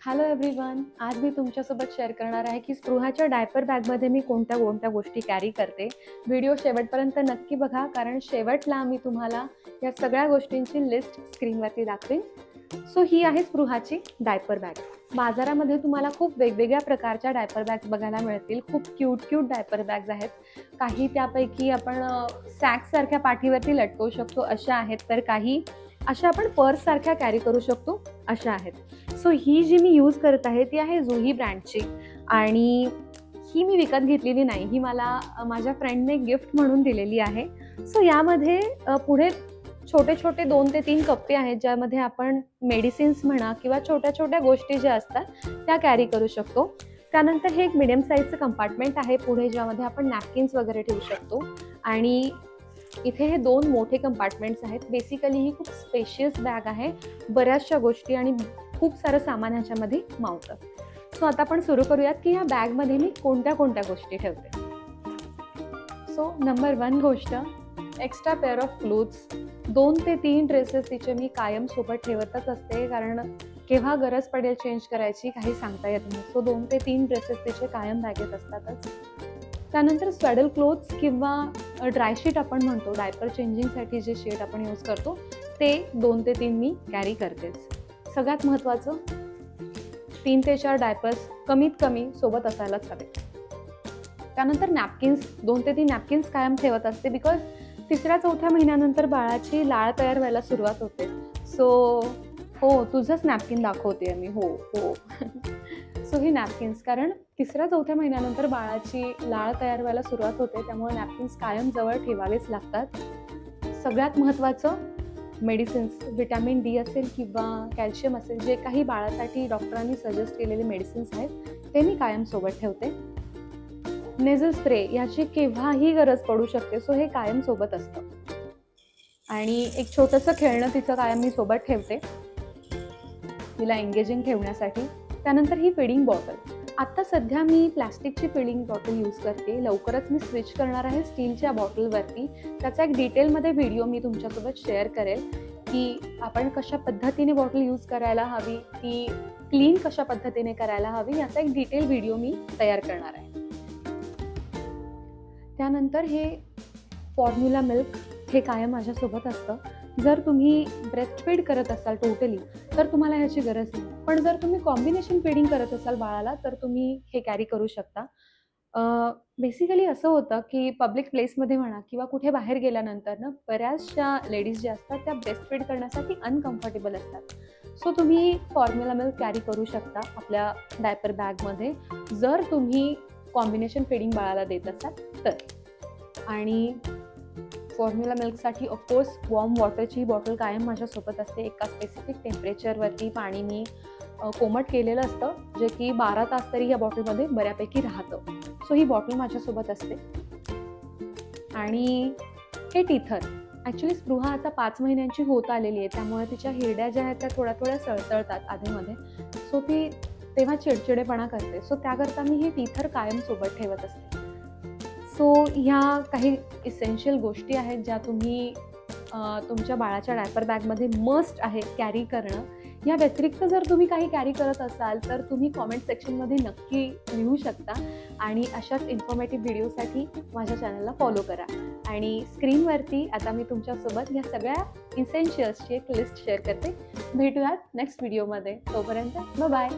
Hello everyone. आज मी तुमच्यासोबत share करणार आहे की स्पृहाच्या डायपर बॅगमध्ये मी कोणत्या कोणत्या गोष्टी कॅरी करते. व्हिडिओ शेवटपर्यंत नक्की बघा, कारण शेवटला मी तुम्हाला या सगळ्या गोष्टींची लिस्ट स्क्रीनवरती दाखवेन. सो ही आहे स्पृहाची डायपर बॅग. बाजारामध्ये तुम्हाला खूप वेगवेगळ्या प्रकारच्या डायपर बॅग्स बघायला मिळतील. खूप क्यूट डायपर बॅग्स आहेत. काही त्यापैकी आपण सॅक्ससारख्या पाठीवरती लटकवू शकतो अशा आहेत, तर काही अशा आपण पर्ससारख्या कॅरी करू शकतो अशा आहेत. सो ही जी मी यूज करत आहे ती आहे जुही ब्रँडची, आणि ही मी विकत घेतलेली नाही. ही मला माझ्या फ्रेंडने गिफ्ट म्हणून दिलेली आहे. सो यामध्ये पुढे छोटे छोटे 2 ते 3 कप्पे आहेत, ज्यामध्ये आपण मेडिसिन्स म्हणा किंवा छोट्या छोट्या गोष्टी ज्या असतात त्या कॅरी करू शकतो. त्यानंतर हे एक मिडियम साईजचं कंपार्टमेंट आहे पुढे, ज्यामध्ये आपण नॅपकिन्स वगैरे ठेवू शकतो. आणि इथे हे 2 मोठे कंपार्टमेंट्स आहेत. बेसिकली ही खूप स्पेशियस बॅग आहे. बऱ्याचशा गोष्टी आणि खूप सारं सामान ह्याच्यामध्ये मावतं. सो आता आपण सुरू करूयात की या बॅगमध्ये मी कोणत्या कोणत्या गोष्टी ठेवते. सो नंबर 1 गोष्ट, एक्स्ट्रा पेअर ऑफ क्लोथ्स. 2 ते 3 ड्रेसेस तिचे मी कायम सोबत ठेवतच असते, कारण केव्हा गरज पडेल चेंज करायची काही सांगता येत नाही. सो 2 ते 3 ड्रेसेस तिचे कायम बॅगेत असतातच. त्यानंतर स्वेडल क्लोथ्स किंवा ड्राय शीट आपण म्हणतो, डायपर चेंजिंगसाठी जे शीट आपण यूज करतो ते 2 ते 3 मी कॅरी करतेच. सगळ्यात महत्त्वाचं, 3 ते 4 डायपर्स कमीत कमी सोबत असायलाच हवे. त्यानंतर नॅपकिन्स, 2 ते 3 नॅपकिन्स कायम ठेवत असते, बिकॉज 3-4 महिन्यानंतर बाळाची लाळ तयार व्हायला सुरुवात होते. सो हो, तुझंच नॅपकिन दाखवते मी. हो हो. सो ही नॅपकिन्स, कारण 3-4 महिन्यानंतर बाळाची लाळ तयार व्हायला सुरुवात होते, त्यामुळे नॅपकिन्स कायम जवळ ठेवावेच लागतात. सगळ्यात महत्त्वाचं, मेडिसिन्स, व्हिटॅमिन डी असेल किंवा कॅल्शियम असेल, जे काही बाळासाठी डॉक्टरांनी सजेस्ट केलेले मेडिसिन्स आहेत ते मी कायम सोबत ठेवते. नेझल स्प्रे, याची केव्हाही गरज पडू शकते, सो हे कायम सोबत असतं. आणि एक छोटंसं खेळणं तिचं कायम मी सोबत ठेवते, तिला एंगेजिंग ठेवण्यासाठी. त्यानंतर ही फिडिंग बॉटल. आत्ता सध्या मी प्लॅस्टिकची फिडिंग बॉटल यूज करते. लवकरच मी स्विच करणार आहे स्टीलच्या बॉटलवरती. त्याचा एक डिटेलमध्ये व्हिडिओ मी तुमच्यासोबत शेअर करेल की आपण कशा पद्धतीने बॉटल यूज करायला हवी, ती क्लीन कशा पद्धतीने करायला हवी, याचा एक डिटेल व्हिडिओ मी तयार करणार आहे. त्यानंतर हे फॉर्म्युला मिल्क, हे कायम माझ्यासोबत असतं. जर तुम्ही ब्रेस्ट फीड करत असाल टोटली, तर तुम्हाला ह्याची गरज नाही. पण जर तुम्ही कॉम्बिनेशन फीडिंग करत असाल बाळाला, तर तुम्ही हे कॅरी करू शकता. बेसिकली असं होतं की पब्लिक प्लेसमध्ये म्हणा किंवा कुठे बाहेर गेल्यानंतर ना, बऱ्याचशा लेडीज ज्या असतात त्या ब्रेस्ट फीड करण्यासाठी अनकम्फर्टेबल असतात. सो तुम्ही फॉर्म्युला मिल्क कॅरी करू शकता आपल्या डायपर बॅगमध्ये, जर तुम्ही कॉम्बिनेशन फीडिंग बाळाला देत असाल तर. आणि फॉर्म्युला मिल्कसाठी ऑफकोर्स वॉर्म वॉटरची बॉटल कायम माझ्यासोबत असते. एका स्पेसिफिक टेम्परेचरवरती पाणी मी कोमट केलेलं असतं, जे की 12 तास तरी या बॉटलमध्ये बऱ्यापैकी राहतं. सो ही बॉटल माझ्यासोबत असते. आणि हे टीथर, ॲक्च्युली स्पृहा आता 5 महिन्यांची होत आलेली आहे, त्यामुळे तिच्या हिरड्या ज्या आहेत त्या थोड्या थोड्या सळसळतात आधीमध्ये. सो ती तेव्हा चिडचिडेपणा करते. सो त्याकरता मी हे टीथर कायम सोबत ठेवत असते. सो ह्या काही इसेन्शियल गोष्टी आहेत ज्या तुम्ही तुमच्या बाळाच्या डायपर बॅगमध्ये मस्ट आहे कॅरी करणं. या व्यतिरिक्त जर तुम्ही काही कॅरी करत असाल तर तुम्ही कॉमेंट सेक्शनमध्ये नक्की लिहू शकता. आणि अशाच इन्फॉर्मेटिव्ह व्हिडिओसाठी माझ्या चॅनलला फॉलो करा. आणि स्क्रीनवरती आता मी तुमच्यासोबत या सगळ्या इसेन्शियल्सची एक लिस्ट शेअर करते. भेटूयात नेक्स्ट व्हिडिओमध्ये. तोपर्यंत बाय.